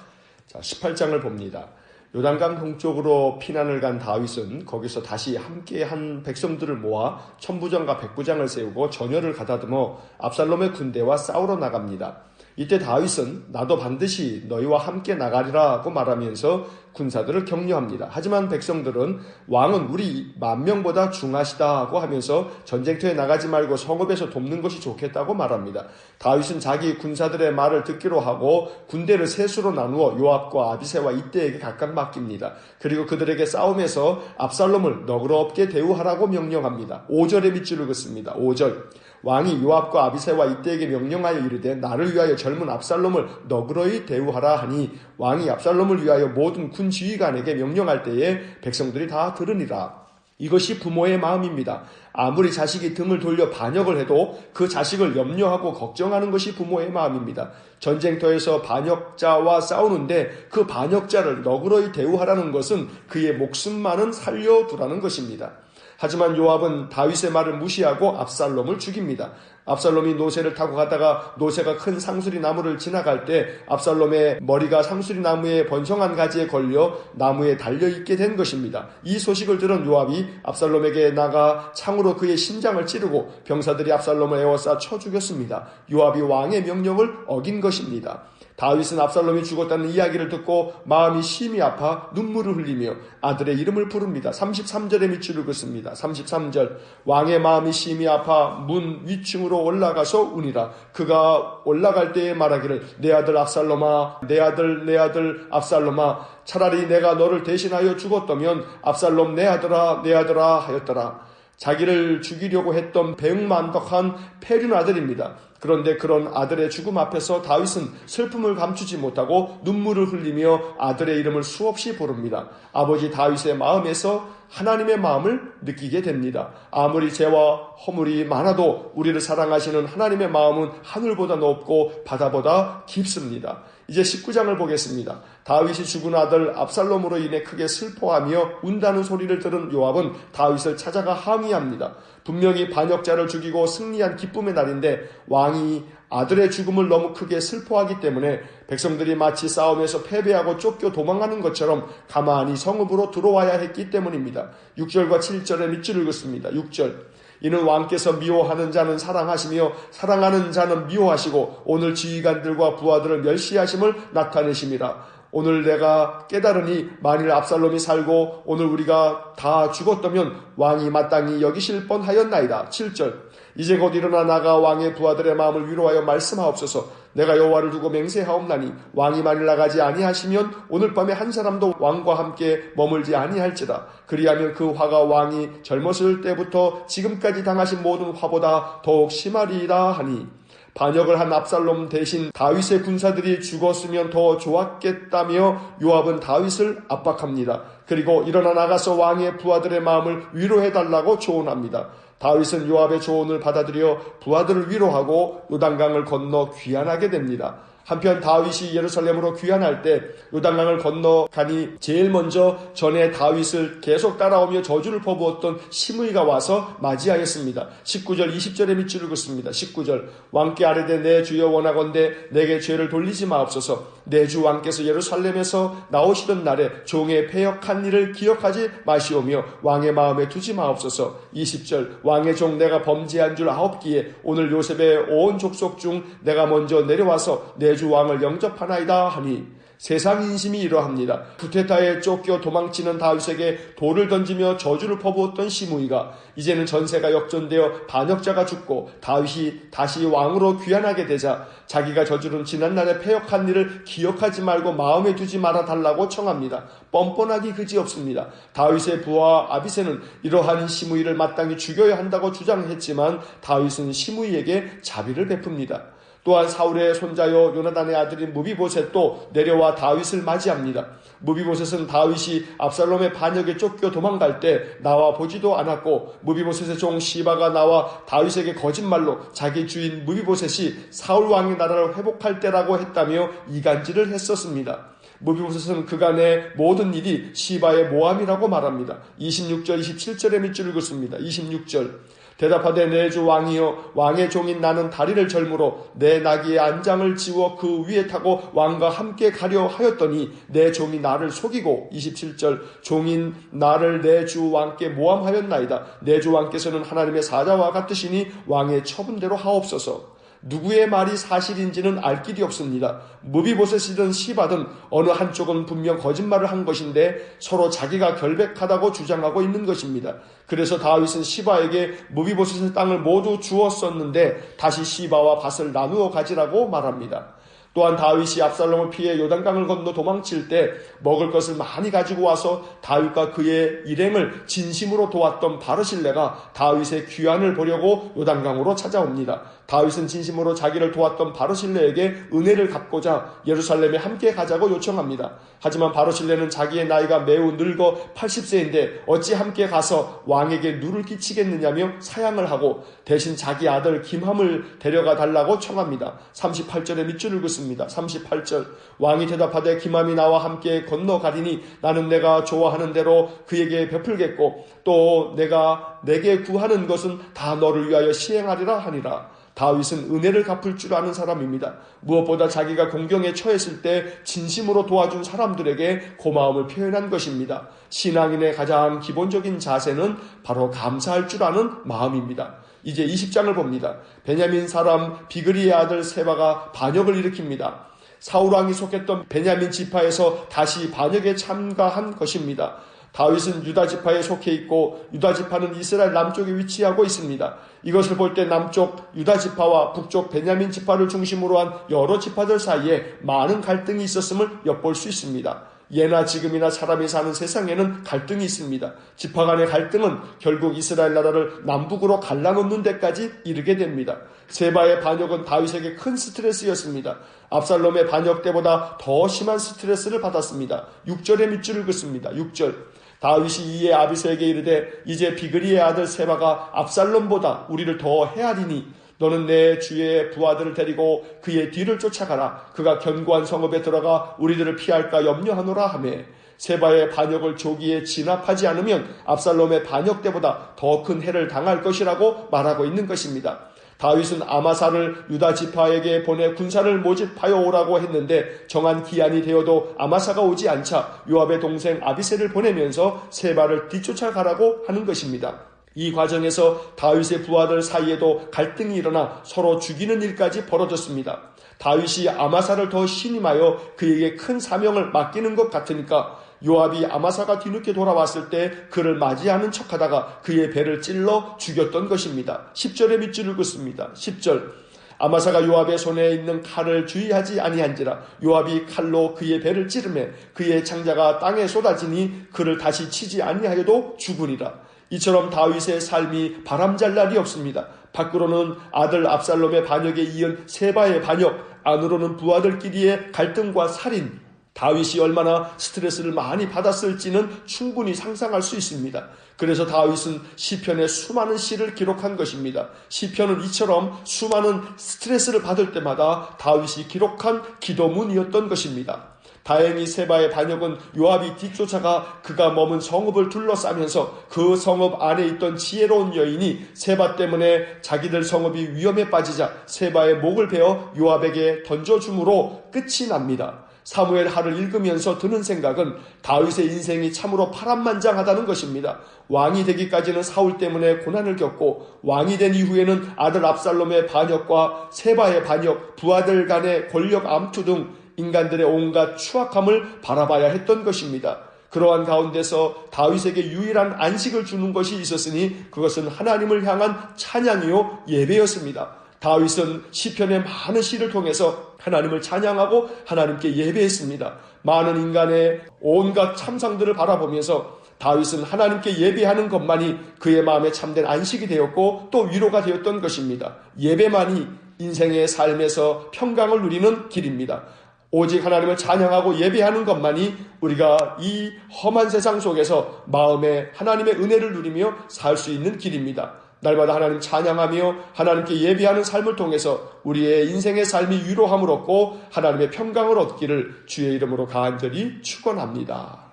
자, 18장을 봅니다. 요단강 동쪽으로 피난을 간 다윗은 거기서 다시 함께한 백성들을 모아 천부장과 백부장을 세우고 전열을 가다듬어 압살롬의 군대와 싸우러 나갑니다. 이때 다윗은 나도 반드시 너희와 함께 나가리라고 말하면서 군사들을 격려합니다. 하지만 백성들은 왕은 우리 10,000명보다 중하시다고 하면서 전쟁터에 나가지 말고 성읍에서 돕는 것이 좋겠다고 말합니다. 다윗은 자기 군사들의 말을 듣기로 하고 군대를 셋으로 나누어 요압과 아비새와 이때에게 각각 맡깁니다. 그리고 그들에게 싸움에서 압살롬을 너그럽게 대우하라고 명령합니다. 5절의 밑줄을 긋습니다. 5절 왕이 요압과 아비새와 이때에게 명령하여 이르되 나를 위하여 젊은 압살롬을 너그러이 대우하라 하니 왕이 압살롬을 위하여 모든 군 지휘관에게 명령할 때에 백성들이 다 들으니라. 이것이 부모의 마음입니다. 아무리 자식이 등을 돌려 반역을 해도 그 자식을 염려하고 걱정하는 것이 부모의 마음입니다. 전쟁터에서 반역자와 싸우는데 그 반역자를 너그러이 대우하라는 것은 그의 목숨만은 살려두라는 것입니다. 하지만 요압은 다윗의 말을 무시하고 압살롬을 죽입니다. 압살롬이 노새를 타고 가다가 노새가 큰 상수리 나무를 지나갈 때 압살롬의 머리가 상수리 나무의 번성한 가지에 걸려 나무에 달려있게 된 것입니다. 이 소식을 들은 요압이 압살롬에게 나가 창으로 그의 심장을 찌르고 병사들이 압살롬을 에워싸 쳐 죽였습니다. 요압이 왕의 명령을 어긴 것입니다. 다윗은 압살롬이 죽었다는 이야기를 듣고 마음이 심히 아파 눈물을 흘리며 아들의 이름을 부릅니다. 33절의 밑줄을 긋습니다. 33절 왕의 마음이 심히 아파 문 위층으로 올라가서 우니라. 그가 올라갈 때에 말하기를 내 아들 압살롬아 내 아들 압살롬아 차라리 내가 너를 대신하여 죽었다면 압살롬 내 아들아 하였더라. 자기를 죽이려고 했던 배은만덕한 페륜 아들입니다. 그런데 그런 아들의 죽음 앞에서 다윗은 슬픔을 감추지 못하고 눈물을 흘리며 아들의 이름을 수없이 부릅니다. 아버지 다윗의 마음에서 하나님의 마음을 느끼게 됩니다. 아무리 죄와 허물이 많아도 우리를 사랑하시는 하나님의 마음은 하늘보다 높고 바다보다 깊습니다. 이제 19장을 보겠습니다. 다윗이 죽은 아들 압살롬으로 인해 크게 슬퍼하며 운다는 소리를 들은 요압은 다윗을 찾아가 항의합니다. 분명히 반역자를 죽이고 승리한 기쁨의 날인데 왕이 아들의 죽음을 너무 크게 슬퍼하기 때문에 백성들이 마치 싸움에서 패배하고 쫓겨 도망가는 것처럼 가만히 성읍으로 들어와야 했기 때문입니다. 6절과 7절의 밑줄을 긋습니다. 6절 이는 왕께서 미워하는 자는 사랑하시며 사랑하는 자는 미워하시고 오늘 지휘관들과 부하들을 멸시하심을 나타내심이라. 오늘 내가 깨달으니 만일 압살롬이 살고 오늘 우리가 다 죽었다면 왕이 마땅히 여기실 뻔하였나이다. 7절 이제 곧 일어나 나가 왕의 부하들의 마음을 위로하여 말씀하옵소서. 내가 여호와를 두고 맹세하옵나니 왕이 만일 나가지 아니하시면 오늘 밤에 한 사람도 왕과 함께 머물지 아니할지라. 그리하면 그 화가 왕이 젊었을 때부터 지금까지 당하신 모든 화보다 더욱 심하리이다 하니 반역을 한 압살롬 대신 다윗의 군사들이 죽었으면 더 좋았겠다며 요압은 다윗을 압박합니다. 그리고 일어나 나가서 왕의 부하들의 마음을 위로해달라고 조언합니다. 다윗은 요압의 조언을 받아들여 부하들을 위로하고 요단강을 건너 귀환하게 됩니다. 한편 다윗이 예루살렘으로 귀환할 때 요단강을 건너가니 제일 먼저 전에 다윗을 계속 따라오며 저주를 퍼부었던 시므이가 와서 맞이하였습니다. 19절 20절의 밑줄을 긋습니다. 19절 왕께 아뢰되 내 주여 원하건대 내게 죄를 돌리지 마옵소서. 내 주 왕께서 예루살렘에서 나오시던 날에 종의 패역한 일을 기억하지 마시오며 왕의 마음에 두지 마옵소서. 20절 왕의 종 내가 범죄한 줄 아옵기에 오늘 요셉의 온 족속 중 내가 먼저 내려와서 내 주 왕을 영접하나이다 하니 세상 인심이 이러합니다. 구테타에 쫓겨 도망치는 다윗에게 돌을 던지며 저주를 퍼부었던 시므이가 이제는 전세가 역전되어 반역자가 죽고 다윗이 다시 왕으로 귀환하게 되자 자기가 저지른 지난날의 패역한 일을 기억하지 말고 마음에 두지 말아달라고 청합니다. 뻔뻔하기 그지없습니다. 다윗의 부하 아비새는 이러한 시므이를 마땅히 죽여야 한다고 주장했지만 다윗은 시므이에게 자비를 베풉니다. 또한 사울의 손자요 요나단의 아들인 무비보셋도 내려와 다윗을 맞이합니다. 무비보셋은 다윗이 압살롬의 반역에 쫓겨 도망갈 때 나와 보지도 않았고 무비보셋의 종 시바가 나와 다윗에게 거짓말로 자기 주인 무비보셋이 사울 왕의 나라를 회복할 때라고 했다며 이간질을 했었습니다. 무비보셋은 그간의 모든 일이 시바의 모함이라고 말합니다. 26절 27절의 밑줄을 긋습니다. 26절 대답하되 내 주 왕이여 왕의 종인 나는 다리를 절므로 내 나귀의 안장을 지워 그 위에 타고 왕과 함께 가려 하였더니 내 종이 나를 속이고 27절 종인 나를 내 주 왕께 모함하였나이다. 내 주 왕께서는 하나님의 사자와 같으시니 왕의 처분대로 하옵소서. 누구의 말이 사실인지는 알 길이 없습니다. 무비보셋이든 시바든 어느 한쪽은 분명 거짓말을 한 것인데 서로 자기가 결백하다고 주장하고 있는 것입니다. 그래서 다윗은 시바에게 무비보셋의 땅을 모두 주었었는데 다시 시바와 밭을 나누어 가지라고 말합니다. 또한 다윗이 압살롬을 피해 요단강을 건너 도망칠 때 먹을 것을 많이 가지고 와서 다윗과 그의 일행을 진심으로 도왔던 바르실레가 다윗의 귀환을 보려고 요단강으로 찾아옵니다. 다윗은 진심으로 자기를 도왔던 바르실레에게 은혜를 갚고자 예루살렘에 함께 가자고 요청합니다. 하지만 바르실레는 자기의 나이가 매우 늙어 80세인데 어찌 함께 가서 왕에게 누를 끼치겠느냐며 사양을 하고 대신 자기 아들 김함을 데려가 달라고 청합니다. 38절의 밑줄을 긋습니다. 읽습니다. 38절 왕이 대답하되 기맘이 나와 함께 건너가리니 나는 내가 좋아하는 대로 그에게 베풀겠고 또 내가 내게 구하는 것은 다 너를 위하여 시행하리라 하니라. 다윗은 은혜를 갚을 줄 아는 사람입니다. 무엇보다 자기가 공경에 처했을 때 진심으로 도와준 사람들에게 고마움을 표현한 것입니다. 신앙인의 가장 기본적인 자세는 바로 감사할 줄 아는 마음입니다. 이제 20장을 봅니다. 베냐민 사람 비그리의 아들 세바가 반역을 일으킵니다. 사울왕이 속했던 베냐민 지파에서 다시 반역에 참가한 것입니다. 다윗은 유다 지파에 속해 있고 유다 지파는 이스라엘 남쪽에 위치하고 있습니다. 이것을 볼 때 남쪽 유다 지파와 북쪽 베냐민 지파를 중심으로 한 여러 지파들 사이에 많은 갈등이 있었음을 엿볼 수 있습니다. 예나 지금이나 사람이 사는 세상에는 갈등이 있습니다. 지파 간의 갈등은 결국 이스라엘 나라를 남북으로 갈라놓는 데까지 이르게 됩니다. 세바의 반역은 다윗에게 큰 스트레스였습니다. 압살롬의 반역 때보다 더 심한 스트레스를 받았습니다. 6절의 밑줄을 긋습니다. 6절 다윗이 이에 아비새에게 이르되 이제 비그리의 아들 세바가 압살롬보다 우리를 더 헤아리니 너는 내 주의 부하들을 데리고 그의 뒤를 쫓아가라. 그가 견고한 성읍에 들어가 우리들을 피할까 염려하노라 하며 세바의 반역을 조기에 진압하지 않으면 압살롬의 반역 때보다 더 큰 해를 당할 것이라고 말하고 있는 것입니다. 다윗은 아마사를 유다 지파에게 보내 군사를 모집하여 오라고 했는데 정한 기한이 되어도 아마사가 오지 않자 요압의 동생 아비새를 보내면서 세바를 뒤쫓아가라고 하는 것입니다. 이 과정에서 다윗의 부하들 사이에도 갈등이 일어나 서로 죽이는 일까지 벌어졌습니다. 다윗이 아마사를 더 신임하여 그에게 큰 사명을 맡기는 것 같으니까 요압이 아마사가 뒤늦게 돌아왔을 때 그를 맞이하는 척하다가 그의 배를 찔러 죽였던 것입니다. 10절의 밑줄을 긋습니다. 10절 아마사가 요압의 손에 있는 칼을 주의하지 아니한지라 요압이 칼로 그의 배를 찌르매 그의 창자가 땅에 쏟아지니 그를 다시 치지 아니하여도 죽으리라. 이처럼 다윗의 삶이 바람잘 날이 없습니다. 밖으로는 아들 압살롬의 반역에 이은 세바의 반역, 안으로는 부하들끼리의 갈등과 살인, 다윗이 얼마나 스트레스를 많이 받았을지는 충분히 상상할 수 있습니다. 그래서 다윗은 시편에 수많은 시를 기록한 것입니다. 시편은 이처럼 수많은 스트레스를 받을 때마다 다윗이 기록한 기도문이었던 것입니다. 다행히 세바의 반역은 요압이 뒤쫓아가 그가 머문 성읍을 둘러싸면서 그 성읍 안에 있던 지혜로운 여인이 세바 때문에 자기들 성읍이 위험에 빠지자 세바의 목을 베어 요압에게 던져줌으로 끝이 납니다. 사무엘 하를 읽으면서 드는 생각은 다윗의 인생이 참으로 파란만장하다는 것입니다. 왕이 되기까지는 사울 때문에 고난을 겪고 왕이 된 이후에는 아들 압살롬의 반역과 세바의 반역, 부하들 간의 권력 암투 등 인간들의 온갖 추악함을 바라봐야 했던 것입니다. 그러한 가운데서 다윗에게 유일한 안식을 주는 것이 있었으니 그것은 하나님을 향한 찬양이요 예배였습니다. 다윗은 시편의 많은 시를 통해서 하나님을 찬양하고 하나님께 예배했습니다. 많은 인간의 온갖 참상들을 바라보면서 다윗은 하나님께 예배하는 것만이 그의 마음에 참된 안식이 되었고 또 위로가 되었던 것입니다. 예배만이 인생의 삶에서 평강을 누리는 길입니다. 오직 하나님을 찬양하고 예배하는 것만이 우리가 이 험한 세상 속에서 마음에 하나님의 은혜를 누리며 살 수 있는 길입니다. 날마다 하나님 찬양하며 하나님께 예배하는 삶을 통해서 우리의 인생의 삶이 위로함을 얻고 하나님의 평강을 얻기를 주의 이름으로 간절히 축원합니다.